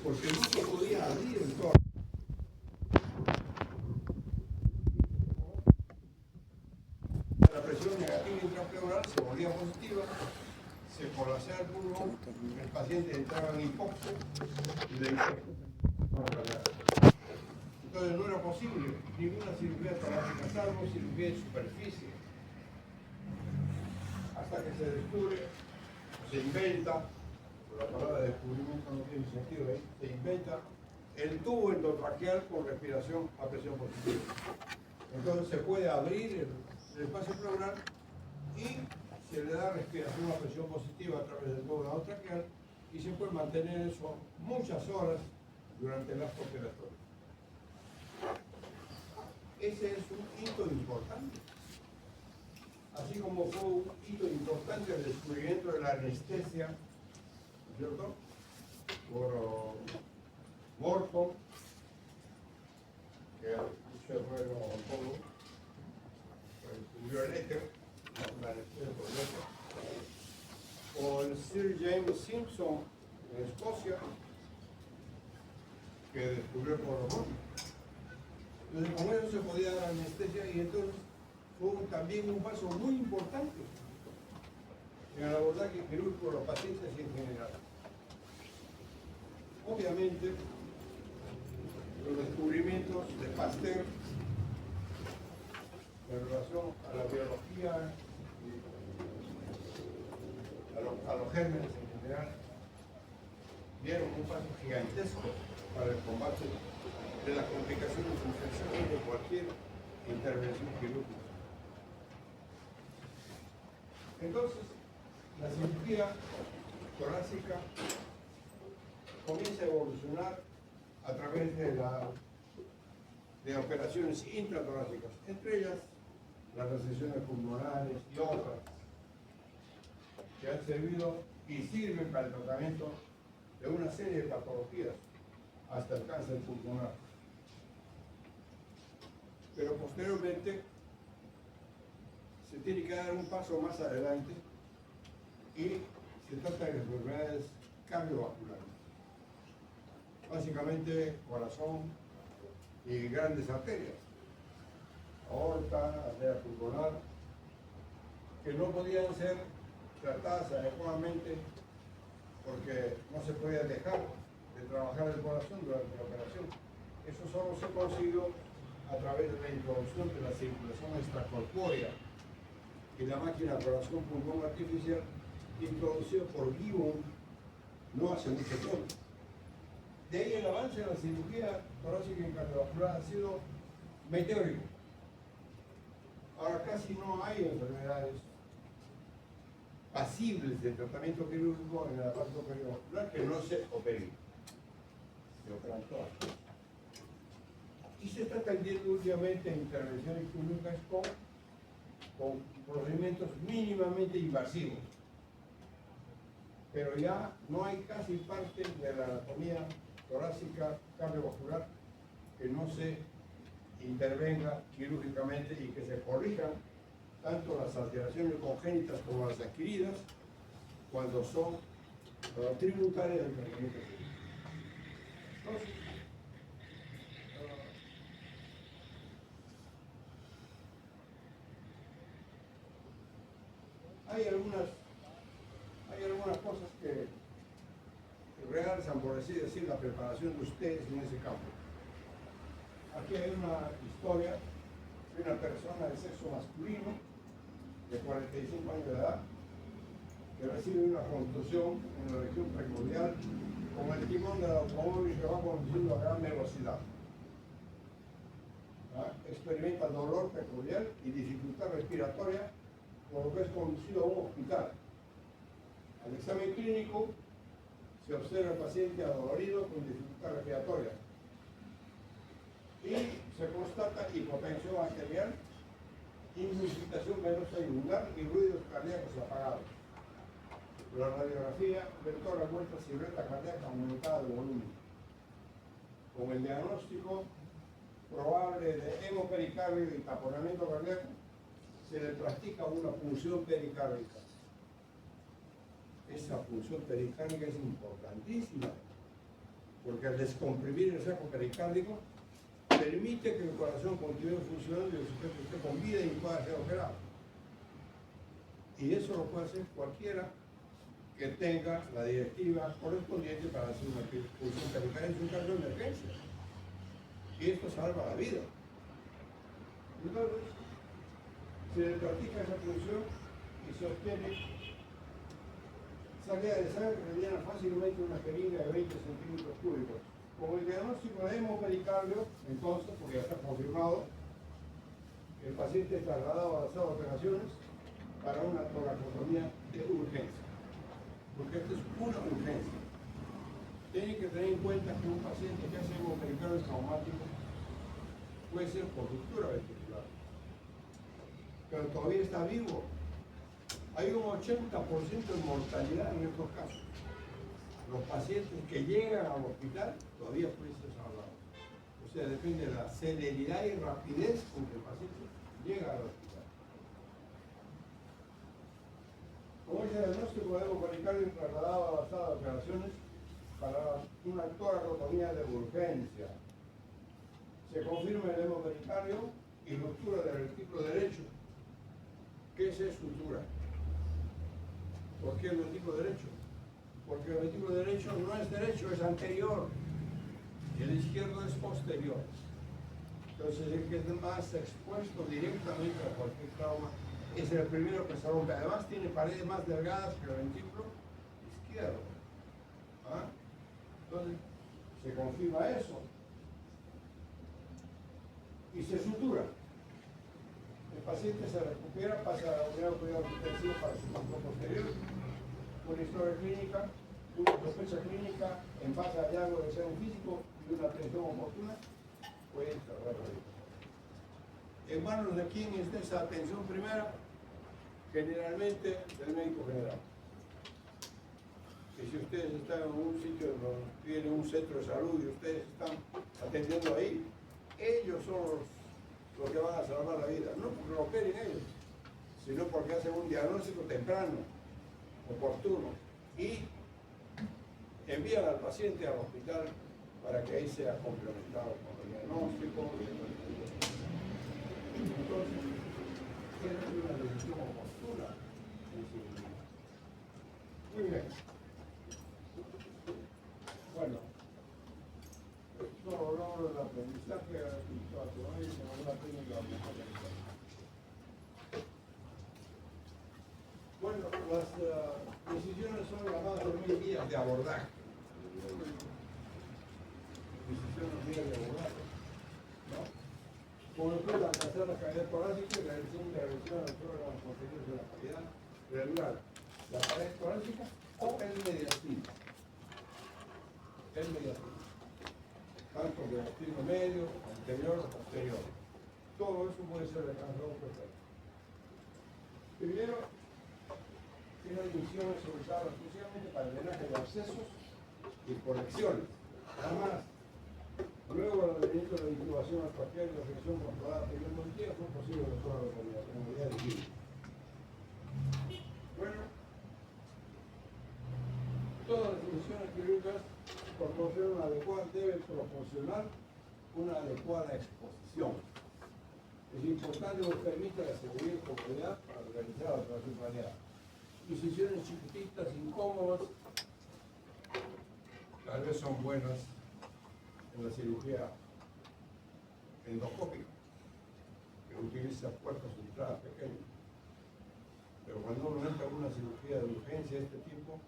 porque no se podía abrir el tórax. La presión negativa intrapleural se volvía positiva, se colapsaba el pulmón, el paciente entraba en hipoxia y la hipoxia. Entonces no era posible ninguna cirugía torácica, salvo cirugía de superficie. Hasta que se descubre, se inventa, la palabra descubrimiento no tiene sentido ahí, se inventa el tubo endotraqueal con respiración a presión positiva. Entonces se puede abrir el espacio pleural y se le da respiración a presión positiva a través del tubo endotraqueal y se puede mantener eso muchas horas durante el acto operatorio. Ese es un hito importante. Así como fue un hito importante el descubrimiento de la anestesia, ¿cierto? Por Morton, que fue el oncólogo, descubrió el éter, la anestesia por el éter. O el Sir James Simpson en Escocia, que descubrió el coronón. Entonces, con eso se podía dar anestesia y entonces fue también un paso muy importante en el abordaje quirúrgico de los pacientes en general. Obviamente, los descubrimientos de Pasteur en relación a la biología, a los gérmenes en general, dieron un paso gigantesco para el combate de las complicaciones infecciosas de cualquier intervención quirúrgica. Entonces, la cirugía torácica comienza a evolucionar a través de operaciones intratorácicas, entre ellas las recesiones pulmonares y otras, que han servido y sirven para el tratamiento de una serie de patologías, hasta el cáncer pulmonar. Pero posteriormente se tiene que dar un paso más adelante y se trata de enfermedades cardiovasculares. Básicamente corazón y grandes arterias, aorta, arteria pulmonar, que no podían ser tratadas adecuadamente porque no se podía dejar de trabajar el corazón durante la operación. Eso solo se consiguió a través de la introducción de la circulación extracorpórea y la máquina corazón-pulmón artificial introducida por Gibbon no hace mucho tiempo. De ahí el avance de la cirugía torácica y cardiovascular ha sido meteórico. Ahora casi no hay enfermedades pasibles de tratamiento quirúrgico en el aparato cardiovascular que no se operen. Se operan todas. Y se está atendiendo últimamente en intervenciones quirúrgicas con procedimientos mínimamente invasivos. Pero ya no hay casi parte de la anatomía torácica cardiovascular que no se intervenga quirúrgicamente y que se corrijan tanto las alteraciones congénitas como las adquiridas cuando son tributarias del tratamiento quirúrgico. Entonces, hay algunas cosas que realzan, por así decir, la preparación de ustedes en ese campo. Aquí hay una historia de una persona de sexo masculino de 45 años de edad que recibe una contusión en la región precordial con el timón del automóvil que va conduciendo a gran velocidad. Experimenta dolor precordial y dificultad respiratoria, por lo que es conducido a un hospital. Al examen clínico se observa el paciente adolorido con dificultad respiratoria y se constata hipotensión arterial, insuficitación venosa yugular y ruidos cardíacos apagados. La radiografía ve todas las vueltas y reta cardíaca aumentada de volumen. Con el diagnóstico probable de hemopericardio y taponamiento cardíaco, se le practica una punción pericárdica. Esa punción pericárdica es importantísima, porque al descomprimir el saco pericárdico permite que el corazón continúe funcionando y el sujeto esté con vida y pueda ser operado. Y eso lo puede hacer cualquiera que tenga la directiva correspondiente para hacer una punción pericárdica en un caso de emergencia. Y esto salva la vida. Entonces, se le practica esa punción y se obtiene salida de sangre que llena fácilmente una jeringa de 20 centímetros cúbicos. Como el diagnóstico de hemopericardio, entonces, porque ya está confirmado, el paciente es trasladado a las salas de operaciones para una toracotomía de urgencia. Porque esto es una urgencia. Tienen que tener en cuenta que un paciente que hace hemopericardio traumático puede ser por ruptura ventricular, pero todavía está vivo. Hay un 80% de mortalidad en estos casos. Los pacientes que llegan al hospital todavía pueden ser salvados. O sea, depende de la celeridad y rapidez con que el paciente llega al hospital. Como es el diagnóstico de hemopericardio trasladado a la sala de operaciones para una toracotomía de urgencia. Se confirma el hemopericardio y ruptura del ventículo derecho. ¿Qué es sutura? ¿Por qué el ventículo derecho? Porque el ventículo derecho no es derecho, es anterior. Y el izquierdo es posterior. Entonces el que es más expuesto directamente a cualquier trauma es el primero que se rompe. Además tiene paredes más delgadas que el ventículo izquierdo. ¿Ah? Entonces se confirma eso. Y se sutura. El paciente se recupera, pasa a la unidad de cuidado intensivo para su control posterior, una historia clínica, una sospecha clínica en base a hallazgo de examen físico y una atención oportuna, puede cerrar la vida. ¿En manos de quién está esa atención primera? Generalmente del médico general. Que si ustedes están en un sitio donde tienen un centro de salud y ustedes están atendiendo ahí, ellos son los que van a salvar la vida, no porque lo operen ellos, sino porque hacen un diagnóstico temprano, oportuno, y envían al paciente al hospital para que ahí sea complementado con el diagnóstico. Entonces, es una decisión oportuna en sí misma. Muy bien. Bueno, esto hablamos del aprendizaje de la situación y de una técnica de aprendizaje. Bueno, las decisiones son llamadas también vías de abordaje. Decisiones vías de abordaje, ¿no? Como ejemplo, alcanzar la cavidad torácica y realizar intervención al órganos posteriores de la cavidad, regular la pared torácica o el mediastino. El mediastino. Tanto mediastino medio, anterior o posterior. Todo eso puede ser alcanzado por el. Primero, tiene admisiones solicitadas exclusivamente para el drenaje de abscesos y correcciones. Nada más. Luego, el advenimiento de la incubación arterial y la afección controlada por el día fue posible de toda la comunidad de Chile. Bueno, todas las instituciones quirúrgicas deben proporcionar una adecuada exposición. Es importante que nos permita la seguridad y comodidad para realizar la operación planeada. Incisiones chiquititas, incómodas, tal vez son buenas en la cirugía endoscópica, que utiliza puertas de entrada pequeñas. Pero cuando uno entra en una cirugía de urgencia de este tipo,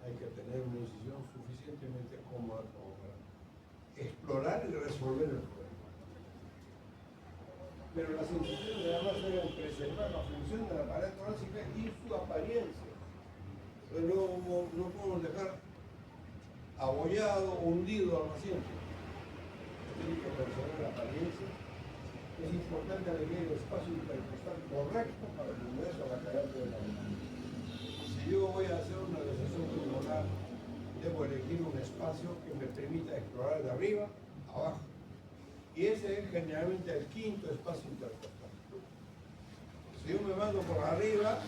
hay que tener una incisión suficientemente cómoda como para explorar y resolver el problema. Pero las incisiones además deben preservar la función de la pared torácica y su apariencia. Entonces no podemos dejar abollado, hundido al paciente. Tiene que preservar la apariencia. Es importante elegir el espacio intercostal correcto para el ingreso a la cavidad de la vida. Si yo voy a hacer una decisión pulmonar, debo elegir un espacio que me permita explorar de arriba a abajo. Y ese es generalmente el quinto espacio intercostal. Si yo me mando por arriba,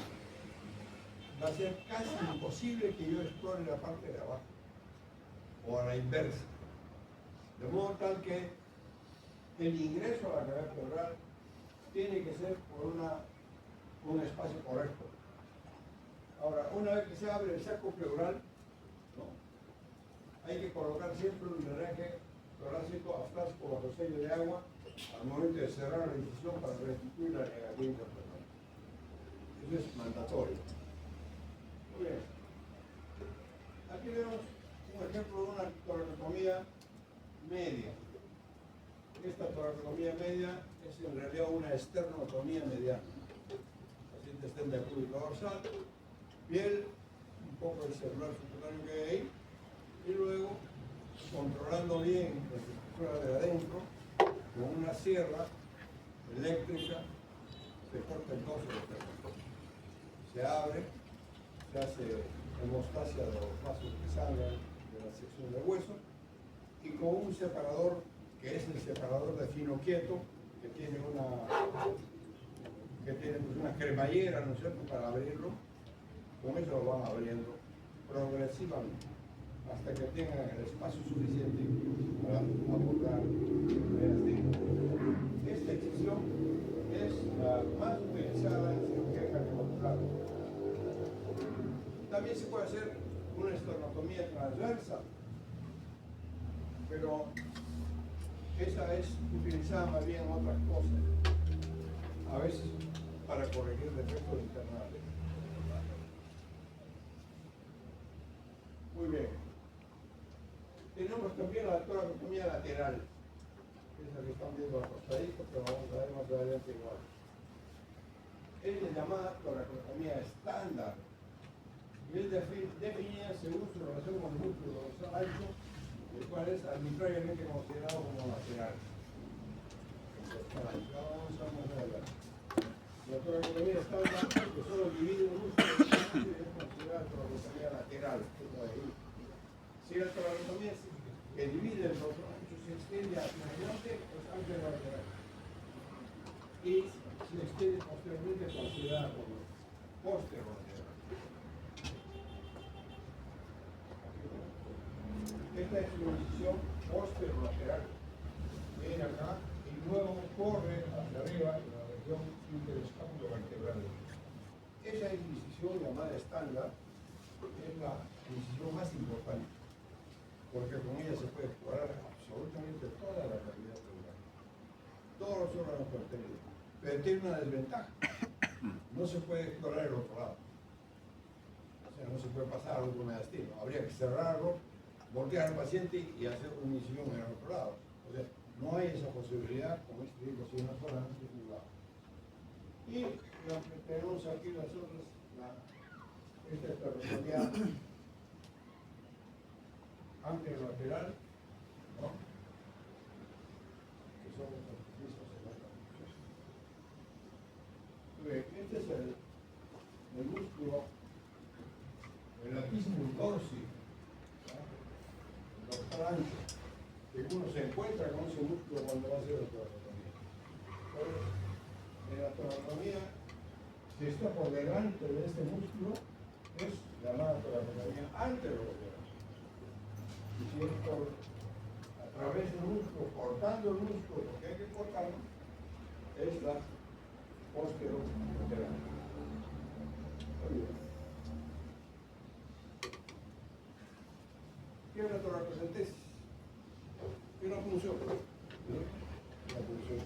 va a ser casi imposible que yo explore la parte de abajo. O a la inversa. De modo tal que el ingreso a la cavidad pleural tiene que ser por un espacio correcto. Ahora, una vez que se abre el saco pleural, no, hay que colocar siempre un drenaje torácico aftásico bajo sello de agua al momento de cerrar la incisión para restituir la negativa interpersonal. Eso es mandatorio. Muy bien. Aquí vemos un ejemplo de una toracotomía media. Esta toracotomía media es en realidad una esternotomía mediana. El paciente está en decúbito dorsal, piel, un poco del celular subcutáneo que hay ahí, y luego, controlando bien la estructura de adentro, con una sierra eléctrica, se corta el dorso del esternón. Se abre, se hace hemostasia de los vasos que salgan de la sección de hueso, y con un separador, que es el separador de fino quieto, que tiene una cremallera, ¿no es cierto?, para abrirlo. Con eso lo van abriendo progresivamente hasta que tengan el espacio suficiente para abordar el destino. Esta excisión es la más utilizada en cirugía cardiovascular. También se puede hacer una esternotomía transversa, pero esa es utilizada más bien en otras cosas, a veces para corregir defectos internales. Muy bien. Tenemos también la toracotomía lateral, esa que están viendo acostadito, pero vamos a ver más adelante igual. Es la llamada toracotomía estándar, y es definida según su relación con el músculo dorsal ancho, el cual es arbitrariamente considerado como lateral. La toracotomía estándar, que solo divide un músculo dorsal ancho, es considerada toracotomía lateral. Si la toracotomía que divide el dorsal ancho se extiende hacia adelante, es anterolateral. Y se extiende posteriormente, considerada como posterolateral. Esta es una incisión posterolateral. Viene acá y luego corre hacia arriba en la región interescapulovertebral. Esa incisión llamada estándar es la incisión más importante, porque con ella se puede explorar absolutamente toda la cavidad pleural, todos los órganos pertenecientes, pero tiene una desventaja: no se puede explorar el otro lado, o sea, no se puede pasar algo con mediastino, habría que cerrarlo, voltear al paciente y hacer una incisión en el otro lado. O sea, no hay esa posibilidad con este tipo, si una sola en un lado. Y tenemos aquí nosotros esta esternotomía anterolateral, ¿no?, que son estos pisos en la conducción. Este es el músculo, el latissimus dorsi, el dorsal ancho, que uno se encuentra con ese músculo cuando va a hacer la toracotomía. En la toracotomía, si está por delante de este músculo, es llamada toracotomía anterolateral. Y si es a través del músculo, cortando el músculo, porque hay que cortarlo, es la posterolateral. ¿Qué es la toracocentesis? Es una función. Una función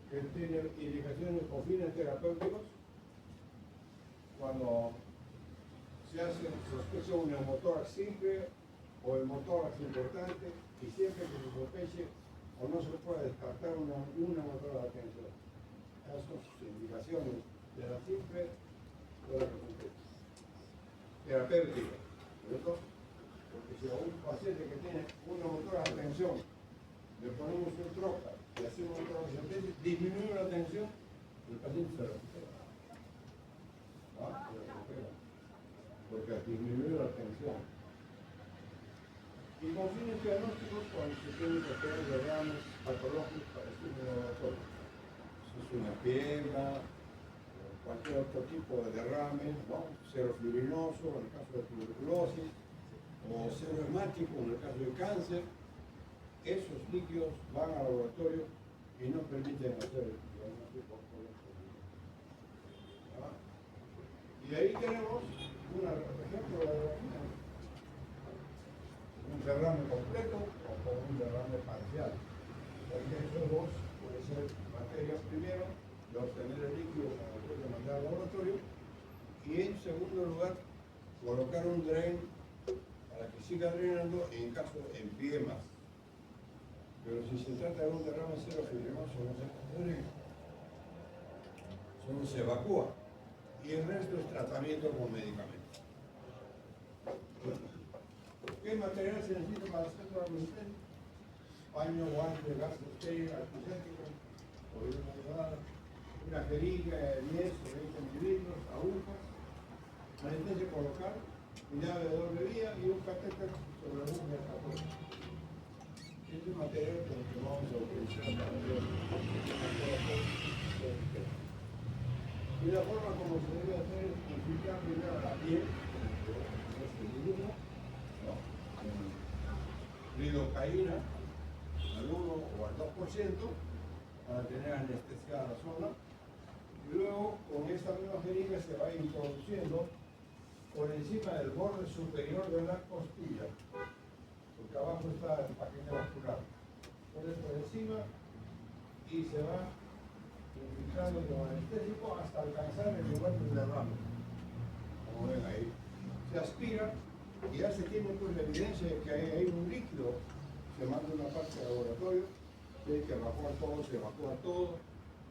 que tiene indicaciones con fines terapéuticos cuando se sospecha un neumotórax simple o hemotórax importante, y siempre que se sospeche o no se puede descartar una neumotórax de atención. Esas son sus indicaciones de la simple toracocentesis terapéutica, ¿cierto? Porque si a un paciente que tiene una neumotórax de atención le ponemos un troca y hacemos una toracocentesis, disminuye la tensión, el paciente se recupera. ¿Ah? Se recupera. Porque disminuye la tensión. Y con fines diagnósticos, cuando se tienen que hacer derrames patológicos para estudio laboratorio. Si es una piedra, cualquier otro tipo de derrame, ¿no?, serofibrinoso en el caso de tuberculosis, o serohemático en el caso de cáncer, esos líquidos van al laboratorio y no permiten hacer el diagnóstico correcto. ¿Ah? Y ahí tenemos un ejemplo de radiografía. Un derrame completo o un derrame parcial. Porque esos dos puede ser materia primero de obtener el líquido para después de mandar al laboratorio, y en segundo lugar colocar un drain para que siga drenando en caso de empiemas. Pero si se trata de un derrame cero fibrinoso, no se drena, solo se evacúa, y el resto es tratamiento con medicamentos. ¿Qué material se necesita para hacer la resistencia? Paño, guante, gas estéril, antiséptico, una jeringa de 10 o 20 mililitros, agujas, anestesia colocar, un llave de doble vía y un catéter sobre la aguja de 14. Este es material con el que vamos a utilizar para ver. Y la forma como se debe hacer es infiltrar primero la piel, lidocaína al 1 o al 2% para tener anestesiada la zona, y luego con esta misma jeringa se va introduciendo por encima del borde superior de la costilla, porque abajo está el paquete vascular. Entonces por encima y se va infiltrando con anestésico hasta alcanzar el lugar del derrame. Como ven ahí, se aspira y ya se tiene pues la evidencia de que hay un líquido. Se manda una parte al laboratorio, si hay que evacuar todo, se evacúa todo,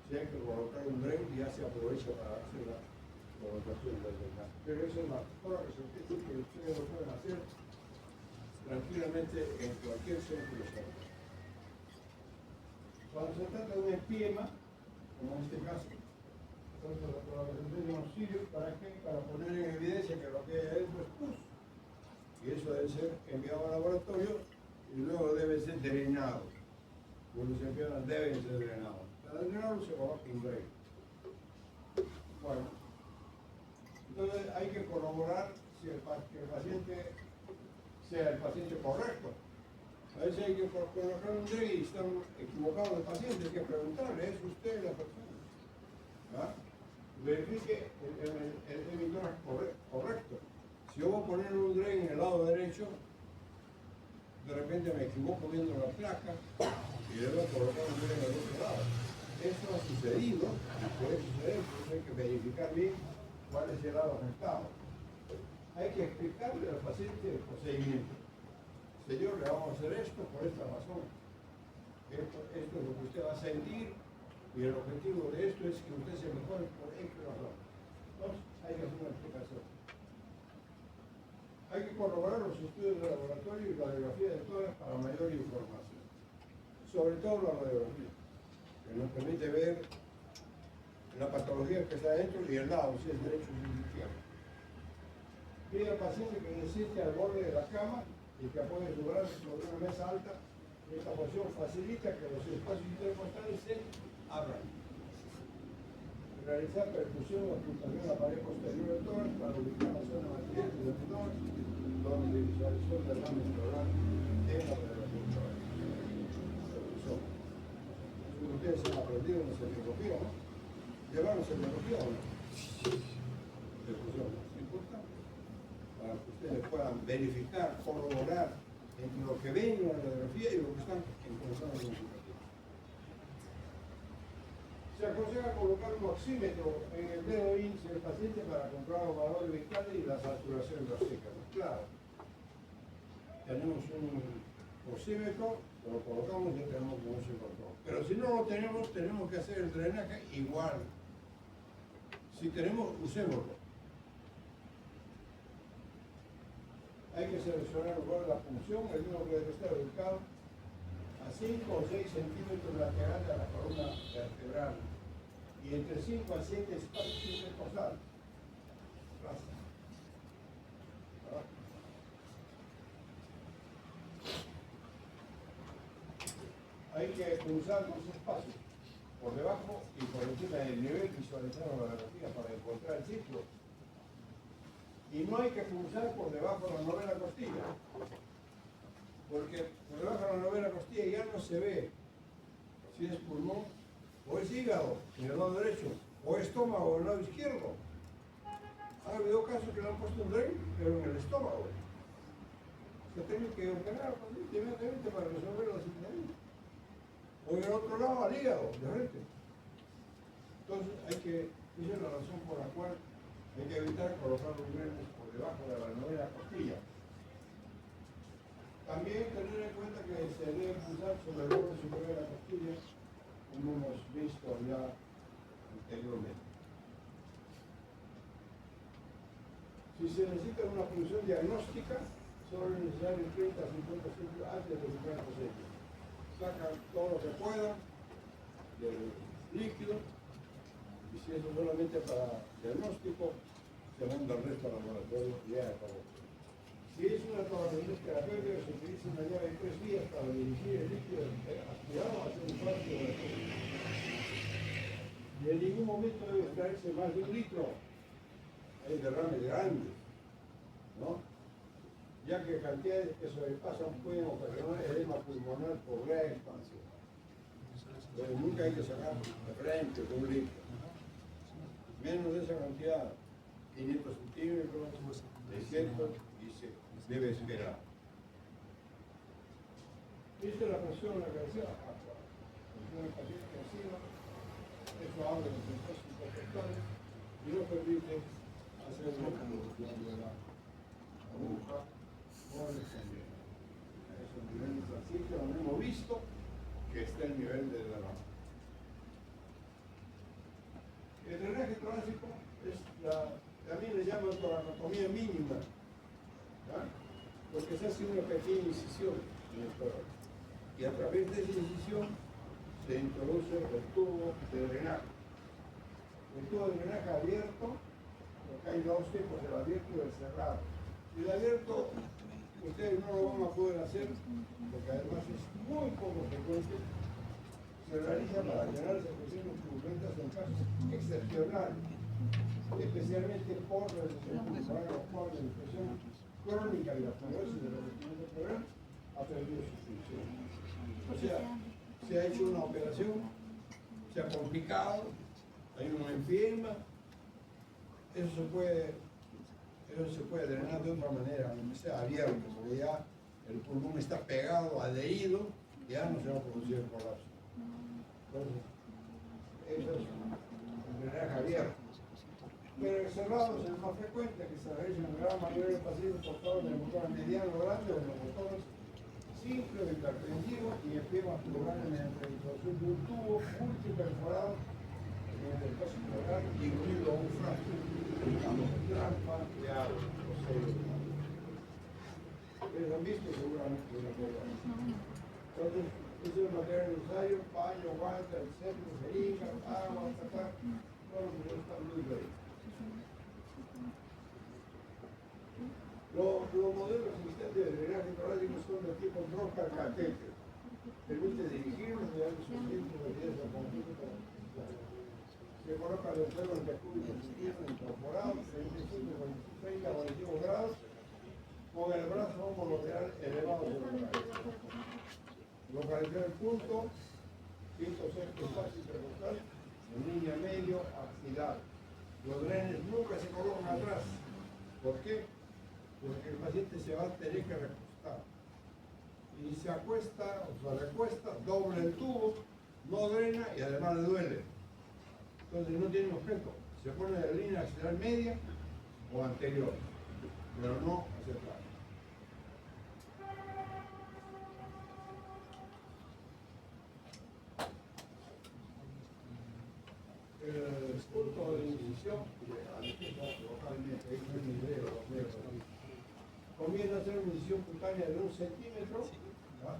si hay que colocar un drain, ya se aprovecha para hacer la colocación del drenaje. Pero esa es la forma que ustedes lo pueden hacer tranquilamente en cualquier centro de salud. Cuando se trata de un empiema, como en este caso, entonces la presentación de unos cirios, ¿para qué? Para poner en evidencia que lo que hay adentro es pus. Y eso debe ser enviado al laboratorio y luego debe ser drenado. Los empleados deben ser drenados. Para drenarlo se coloca un drain. Bueno, entonces hay que corroborar si el paciente sea el paciente correcto. A veces hay que colocar un drain y están equivocados el paciente, hay que preguntarle, ¿es usted la persona? ¿Ah? Verifique el emisor correcto. Si yo voy a poner un drain en el lado derecho, de repente me equivoco viendo la placa y debo colocar un drain en el otro lado. Eso ha sucedido, y puede suceder, entonces hay que verificar bien cuál es el lado afectado. Hay que explicarle al paciente el procedimiento. Señor, le vamos a hacer esto por esta razón. Esto es lo que usted va a sentir y el objetivo de esto es que usted se mejore por esta razón. Entonces, hay que hacer una explicación. Hay que corroborar los estudios de laboratorio y radiografía de todas para mayor información. Sobre todo la radiografía, que nos permite ver la patología que está adentro y el lado, si es derecho o si es izquierdo. Pide al paciente que insiste al borde de la cama y que apoye su brazo sobre una mesa alta. Esta posición facilita que los espacios intercostales se abran. Realizar percusión o ocultación a la pared posterior del tórax para ubicar la zona material del tórax, donde visualización del derrame cerebral en la radiografía torácica. Ustedes han aprendido en la semiología, ¿no? ¿Llevaron semiología o no? Percusión, es importante. Para que ustedes puedan verificar, corroborar entre lo que ven en la radiografía y lo que están encontrando en su paciente. Se aconseja colocar un oxímetro en el dedo índice del paciente para comprobar los valores vitales y la saturación de oxígeno. Claro, tenemos un oxímetro, lo colocamos y ya tenemos con ese control. Pero si no lo tenemos, tenemos que hacer el drenaje igual. Si tenemos, usémoslo. Hay que seleccionar el lugar de la punción, el mismo que debe estar ubicado a 5 o 6 centímetros laterales a la columna vertebral y entre 5 a 7 espacios intercostales. Hay que pulsar los espacios por debajo y por encima del nivel visualizado en la radiografía para encontrar el ciclo. Y no hay que pulsar por debajo de la novena costilla, porque por debajo de la novena costilla ya no se ve si es pulmón o es hígado en el lado derecho, o estómago en el lado izquierdo. Ha habido casos que le han puesto un drain, pero en el estómago. Se tiene que operar inmediatamente para resolver la situación. O en el otro lado al hígado, de frente. Entonces esa es la razón por la cual hay que evitar colocar los drenes por debajo de la novena costilla. También tener en cuenta que se debe pulsar sobre el borde superior de la costilla, como hemos visto ya anteriormente. Si se necesita una punción diagnóstica, solo es necesario 30 a 50 ciclos antes de buscar cosecha. Sacan todo lo que puedan del líquido, y si eso solamente para diagnóstico, se manda el resto al laboratorio y ya acabó. Si es una tolerancia terapéutica, se utiliza una llave de 3 días para dirigir el líquido aspirado hacia un parte de la célula. Y en ningún momento debe extraerse más de 1 litro. Hay derrames grandes, ¿no? Ya que cantidades que sobrepasan pueden ocasionar edema pulmonar por gran expansión. Pero nunca hay que sacar de frente de 1 litro. Menos de esa cantidad, 500 centímetros, 600, y se debe esperar. Esta es la presión en la cabeza. El paciente encima, eso abre los enfoques intercostales y no permite hacer la producción de la aguja o el extender. Esos niveles así que lo hemos visto que está el nivel de derrame. El drenaje torácico es también le llaman toracotomía mínima, ¿ya? Porque se hace una pequeña incisión en el tórax y a través de esa incisión se introduce el tubo de drenaje. El tubo de drenaje abierto, porque hay 2 tipos, el abierto y el cerrado. El abierto ustedes no lo van a poder hacer porque además es muy poco frecuente. Se realiza para llenar secreciones turbulentas en casos excepcionales, especialmente por la infección crónica y la fibrosis de los vestimentos pleurales ha perdido su función. O sea, se ha hecho una operación, se ha complicado, hay una enferma, eso se puede drenar de otra manera, aunque sea abierto, porque ya el pulmón está pegado, adherido, ya no se va a producir el colapso. Entonces, eso es el drenaje abierto. Pero el cerrado es el más frecuente, que se realiza en gran mayoría de pacientes portadores de motor mediano grande o de motores simples o hipertensivos y enfermas pleurales mediante la introducción de un tubo multiperforado en el espacio pleural, incluido un frasco como trampa de agua o sello de agua. Ustedes han visto seguramente una cosa. Entonces, ese es el material necesario: paño, guante, etcétera, jeringa, agua, sacar, todo lo que no está muy bien. Los modelos existentes de drenaje torácico son de tipo Broca catéter. Permite dirigirlos mediante sus centros de pieza conjunta. Se coloca el suelo en cúbicos incorporados, 30 a 45 grados, con el brazo homolateral elevado sobre la cabeza. Localizar el punto, quinto, sexto espacio intercostal, en línea medio axilar. Los drenes nunca se colocan atrás. ¿Por qué? Porque el paciente se va a tener que recostar. Y se acuesta o se recuesta, dobla el tubo, no drena y además le duele. Entonces no tiene objeto. Se pone de línea axilar media o anterior, pero no hacia atrás. El punto de incisión, localmente, conviene hacer una incisión cutánea de 1 centímetro, ¿va?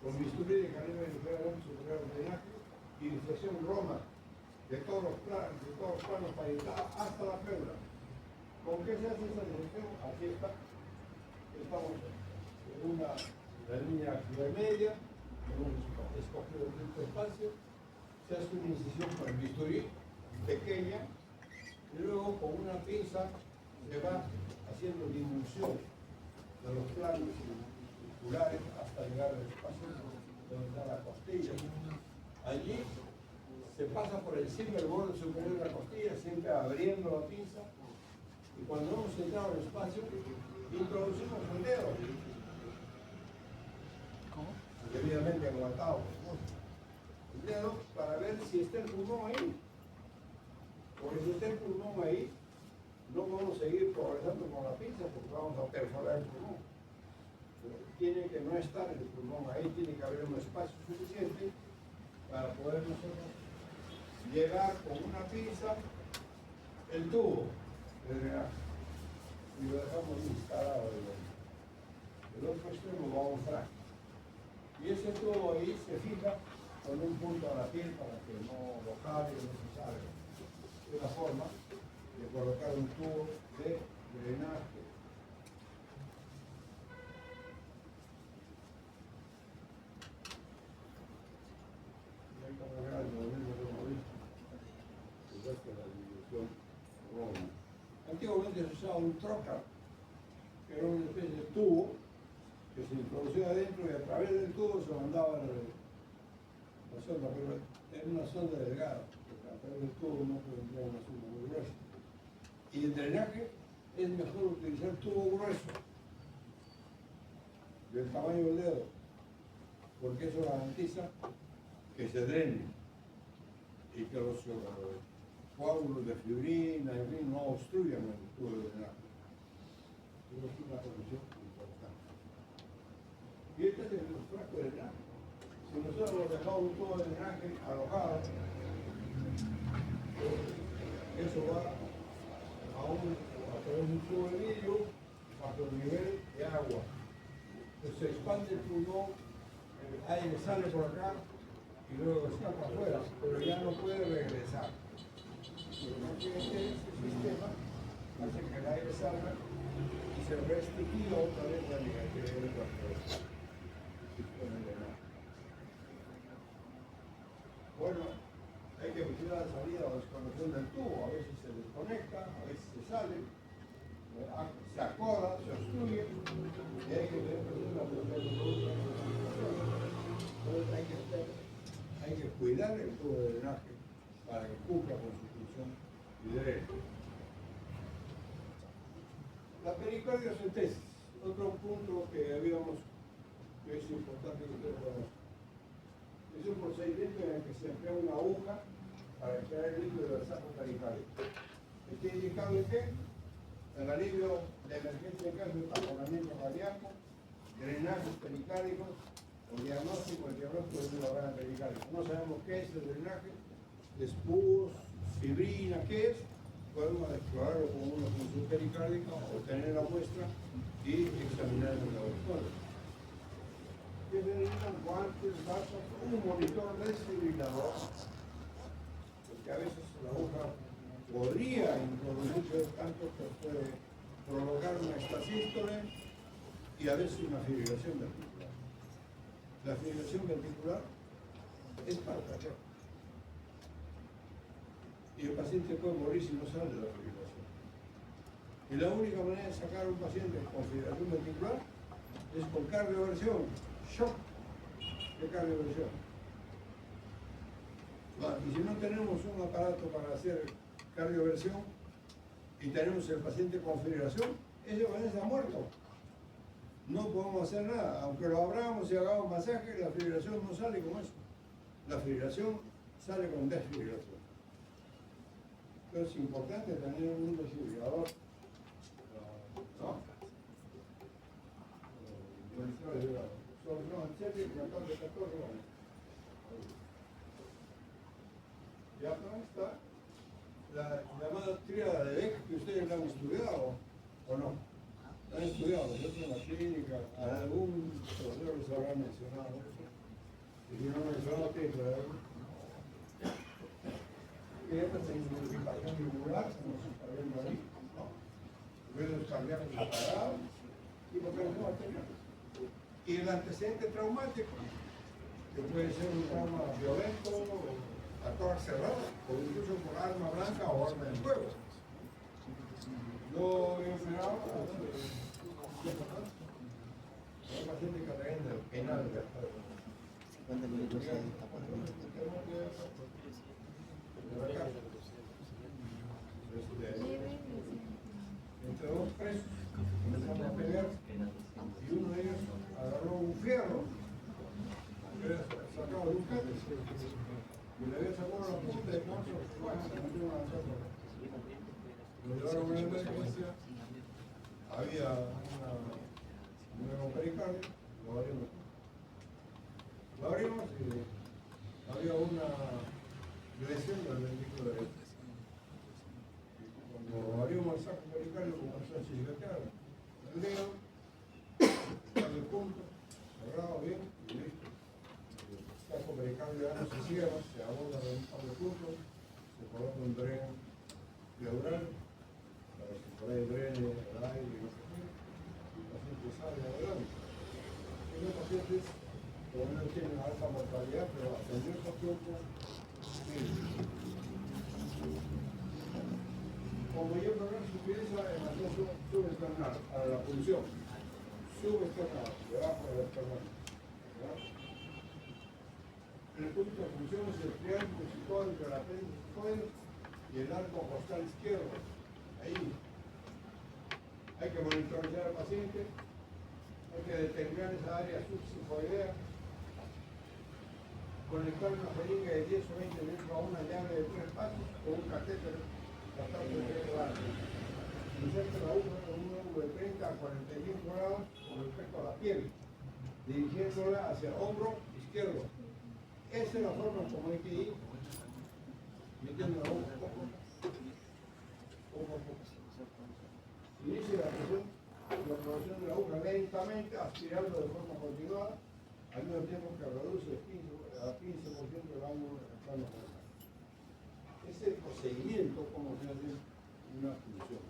Con bisturí de calibre ligeramente superior al drenaje y difracción Roma de todos los planos para llegar hasta la pleura. ¿Con qué se hace esa difracción? Aquí está. Estamos en la línea media, hemos escogido el quinto espacio. Se hace una incisión con el bisturí pequeña y luego con una pinza se va haciendo dilución de los planos circulares hasta llegar al espacio donde está la costilla. Allí se pasa por encima del borde superior de la costilla, siempre abriendo la pinza, y cuando hemos entrado al espacio, introducimos el dedo, debidamente aguantado, el dedo para ver si está el pulmón ahí. Porque si está el pulmón ahí, no podemos seguir progresando con la pinza porque vamos a perforar el pulmón. Pero tiene que no estar el pulmón ahí, tiene que haber un espacio suficiente para poder nosotros llegar con una pinza el tubo de drenaje y lo dejamos instalado el otro extremo va a un frasco y ese tubo ahí se fija con un punto a la piel para que no lo jale y no se salga. Es la forma de colocar un tubo de drenaje. Antiguamente se usaba un trocar, que era una especie de tubo que se introducía adentro y a través del tubo se mandaba la sonda, pero era una sonda delgada, porque a través del tubo no puede entrar una sonda muy gruesa. Y el drenaje es mejor utilizar tubo grueso, del tamaño del dedo, porque eso garantiza que se drene y que los coágulos de fibrina y no obstruyan el tubo de drenaje. Eso es una condición importante. Y este es el frasco de drenaje. Si nosotros dejamos un tubo de drenaje alojado, eso va a través de un tubo de vidrio bajo el nivel de agua. Entonces se expande el pulmón, el aire sale por acá y luego escapa afuera, pero ya no puede regresar. Este sistema hace que el aire salga y se restituya otra vez la negatividad del cuerpo. Bueno, hay que vigilar la salida o desconexión del tubo, a veces se desconecta, a veces se sale, se acoda, se obstruye, y hay que tener la entonces hay que cuidar el tubo de drenaje para que cumpla con su función y derecho. La pericardiocentesis, otro punto que es importante que ustedes conozcan. Es un procedimiento en el que se emplea una aguja para extraer el líquido del saco pericárdico. ¿Está indicado en qué? El alivio de emergencia en caso de taponamiento cardíaco, drenajes pericárdicos, o diagnóstico de una organa pericárdica. No sabemos qué es el drenaje, es pus, fibrina, ¿qué es? Podemos explorarlo con una función pericárdica, obtener la muestra y examinar el laboratorio. Que se necesitan guantes, vasos, un monitor desfibrilador, porque a veces la aguja podría introducirse tanto que puede provocar una estasístole y a veces una fibrilación ventricular. La fibrilación ventricular es para tratar. Y el paciente puede morir si no sale de la fibrilación. Y la única manera de sacar a un paciente con fibrilación ventricular es con cardioversión, shock de cardioversión. Y si no tenemos un aparato para hacer cardioversión y tenemos el paciente con fibrilación, ese paciente está muerto. No podemos hacer nada, aunque lo abramos y hagamos masaje, la fibrilación no sale con eso. La fibrilación sale con desfibrilación. Entonces es importante tener un desfibrilador, ¿no? Son 7, 14, 14 años. Y acá está la llamada tríada de Beck, que ustedes la han estudiado, ¿o no? La han estudiado, nosotros en la clínica, algún profesor les habrá mencionado eso. Y si no mencionado, ¿qué es? Que esta es la identificación regular, como se está viendo ahí, ¿no? Ruidos cardíacos apagados y hipotensión arterial. Y el antecedente traumático, que puede ser un trauma violento, a tórax cerrado, o incluso por arma blanca o arma de fuego. Yo he operado paciente que traen del penal de acá. 50 minutos ahí, está por ahí. Entre dos presos empezaron a pelear y uno de ellos agarró un fierro, le había sacado de un cate y le había sacado la punta de mazo, se metió una chapa. Lo llevaron a la emergencia, había un nuevo pericardio, lo abrimos. Lo abrimos y había una lesión del ventrículo derecho. Cuando abrimos el saco pericardio comenzó a chispetear el dedo, el punto, cerrado bien y listo. El saco pericardio ya no se cierra, se aborda un par de puntos, se coloca un dren pleural para que por ahí drene el aire y no sé qué, y el paciente sale adelante. Los pacientes por no tienen alta mortalidad, pero atendió estos tiempos, como yo programa se utiliza en la función subesternal, para la función subesternal, debajo del esternal. El punto de función es el triángulo situado entre el apéndice y el arco costal izquierdo. Ahí hay que monitorizar al paciente, hay que determinar esa área subsifoidea, conectar una jeringa de 10 o 20 litros a una llave de 3 pasos con un catéter tratando de llevar. Inserta la aguja en un ángulo de 30 a 45 grados con respecto a la piel, dirigiéndola hacia el hombro izquierdo. Esa es la forma como hay que ir metiendo la aguja poco a poco. Inicia la progresión de la aguja lentamente, aspirando de forma continuada, al mismo tiempo que reduce a 15% el ángulo de la plano nasal. Es el procedimiento como se hace una función.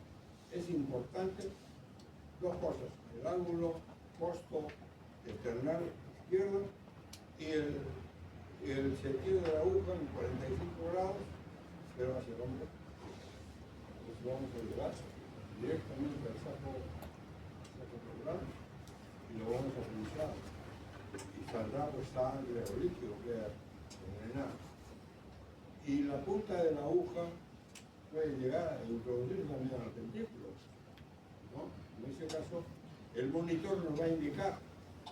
Es importante dos cosas: el ángulo costo external izquierdo y el sentido de la aguja en 45 grados, pero hacia el hombro. Entonces vamos a llevar directamente al saco pleural y lo vamos a pinchar. Y saldrá pues sangre o líquido que envenenado. Y la punta de la aguja puede llegar a introducirse también al ventrículo, ¿no? En ese caso, el monitor nos va a indicar,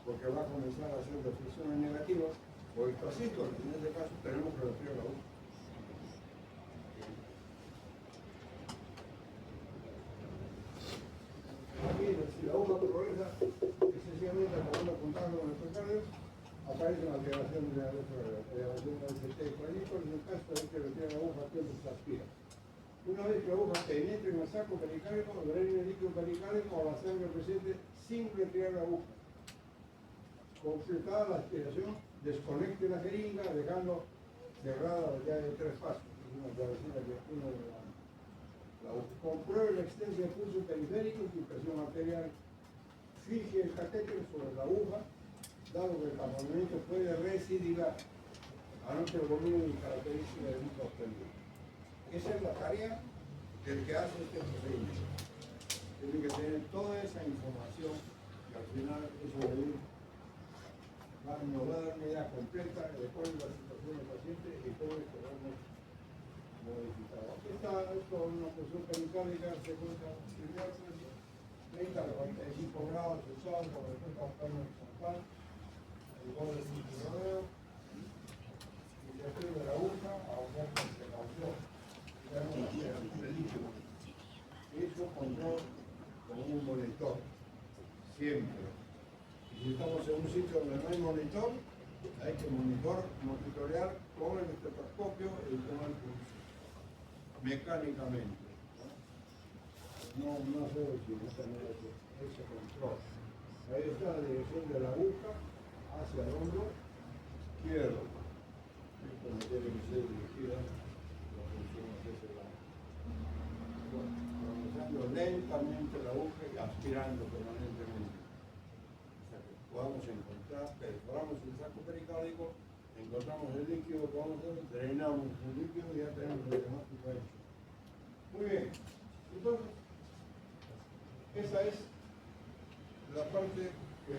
porque va a comenzar a hacer reflexiones negativas, o extracístoles. En ese caso, tenemos que retirar la aguja. Aquí, si la aguja progresa excesivamente acabando contacto con el pericardio, aparece una alteración de la ST crónico. En el caso de que retire la aguja, siempre se aspira. Una vez que la aguja penetre en el saco pericárdico, drene el líquido pericárdico o la sangre presente sin retirar la aguja. Completada la aspiración, desconecte la jeringa, dejando cerrada la llave de 3 pasos. Es una llavecita que uno de la aguja. Compruebe la existencia de pulso periférico y presión arterial. Fije el catéter sobre la aguja, dado que el taponamiento puede recidivar. Anote el volumen y características del líquido obtenido. Esa es la tarea del que hace este procedimiento. Tiene que tener toda esa información y al final eso nos va a dar una idea completa de cuál es la situación del paciente y cómo es que vamos modificado. Aquí está esto, una presión pericárdica, se cuenta 30 a 45 grados usado por respecto al plano horizontal, el borde del cinturón, y se de la aguja a aumentar con precaución. Eso control con un monitor, siempre. Y si estamos en un sitio donde no hay monitor, hay que monitorear con el estetoscopio y con el pulso, mecánicamente. No sé si no tener ese control. Ahí está la dirección de la aguja hacia el hombro izquierdo. Esto no tiene que ser dirigida. Avanzando lentamente la aguja y aspirando permanentemente. O sea que podamos encontrar, perforamos el saco pericárdico, encontramos el líquido que vamos a hacer, drenamos el líquido y ya tenemos el diagnóstico hecho. Muy bien. Entonces, esa es la parte que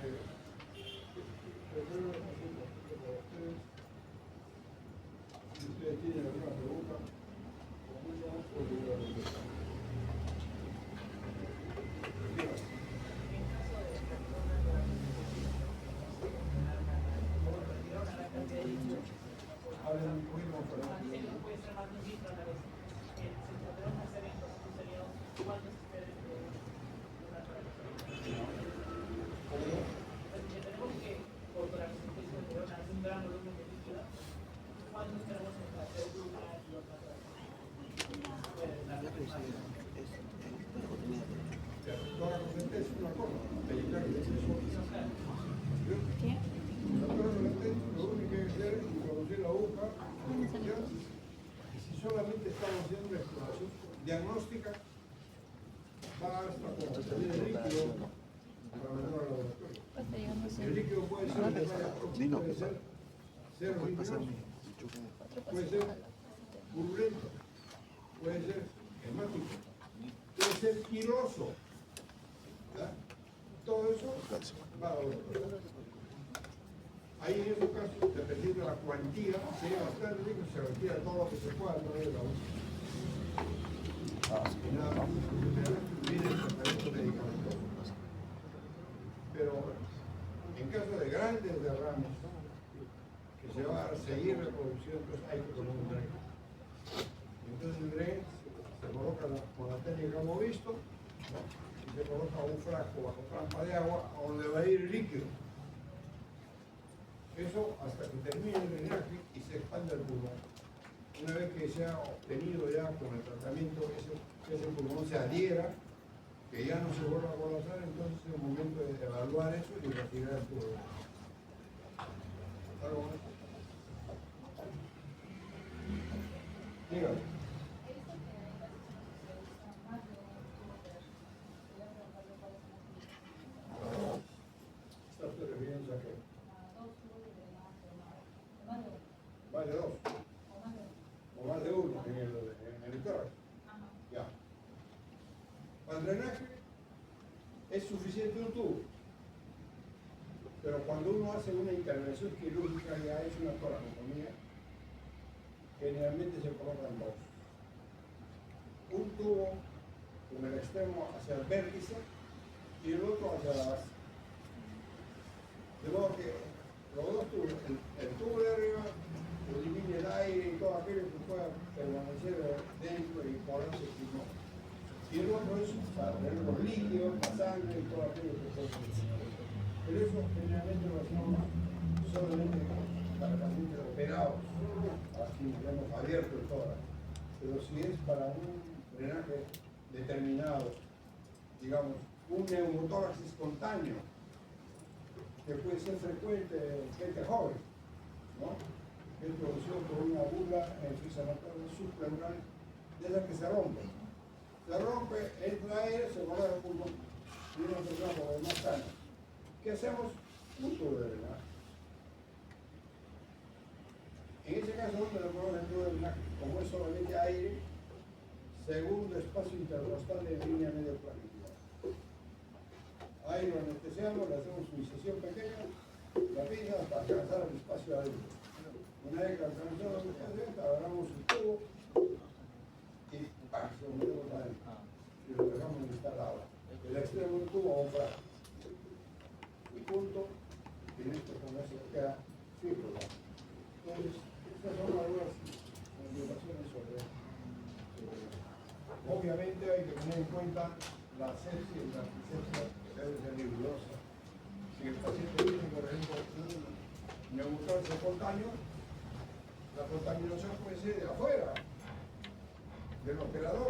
diagnóstica va hasta obtener el líquido para mandar al laboratorio. El líquido puede ser de talla propia, puede ser vigoroso, puede ser purulento, puede ser hemático, puede ser piloso. ¿Verdad? Todo eso va a laboratorio. Ahí en esos casos, dependiendo de la cuantía, si hay bastante líquido, se retira todo lo que se pueda a través de la boca. Y nada más, viene el tratamiento medicamentoso. Pero en caso de grandes derrames, que se va a seguir reproducción, entonces hay que poner un dren. Entonces el dren se coloca con la técnica que hemos visto, ¿no? Y se coloca un frasco bajo trampa de agua a donde va a ir el líquido. Eso hasta que termine el drenaje y se expanda el pulmón. Una vez que se ha obtenido ya con el tratamiento que ese pulmón se adhiera, que ya no se vuelva a colapsar, entonces es el momento de evaluar eso y retirar el tubo. ¿Algo más? Dígame. ¿Está usted refiriéndose a qué? Más de dos. O más de uno en el tórax. Ya. Para el drenaje es suficiente un tubo. Pero cuando uno hace una intervención quirúrgica y ha hecho una toracotomía, generalmente se colocan dos. Un tubo con el extremo hacia el vértice y el otro hacia la base. De modo que los dos tubos, el tubo de arriba elimina el aire y todo aquello que pueda permanecer dentro y colarse el pulmón. Y el otro es para tener los líquidos, la sangre y todo aquello que pueda permanecer. Pero eso generalmente lo hacemos solamente para pacientes operados, así hemos abierto el tórax. Pero si es para un drenaje determinado, digamos, un neumotórax espontáneo, que puede ser frecuente en gente joven, ¿no? Que es producido por una bula en el fisioanatomo subpleural, de esas que se rompe. Se rompe, entra aire, se coloca el pulmón y una persona como más sana. ¿Qué hacemos? Un tubo de drenaje. En ese caso, donde le ponemos el tubo de drenaje, como es solamente aire, segundo espacio intercostal de línea medio plana. Ahí lo anestesiamos, le hacemos su incisión pequeña, la pinza hasta alcanzar el espacio adentro. Una vez que alcanzamos el espacio adentro, agarramos el tubo y ¡pam! Se lo metemos adentro. Y lo dejamos instalado. El extremo del tubo a un frasco. Y punto, y listo, con eso queda firme. Entonces, estas son algunas indicaciones sobre esto. Obviamente hay que tener en cuenta la sepsis y la antisepsia que debe ser rigurosa. Si el paciente tiene, por ejemplo, un neumotórax espontáneo, la contaminación puede ser de afuera, del operador.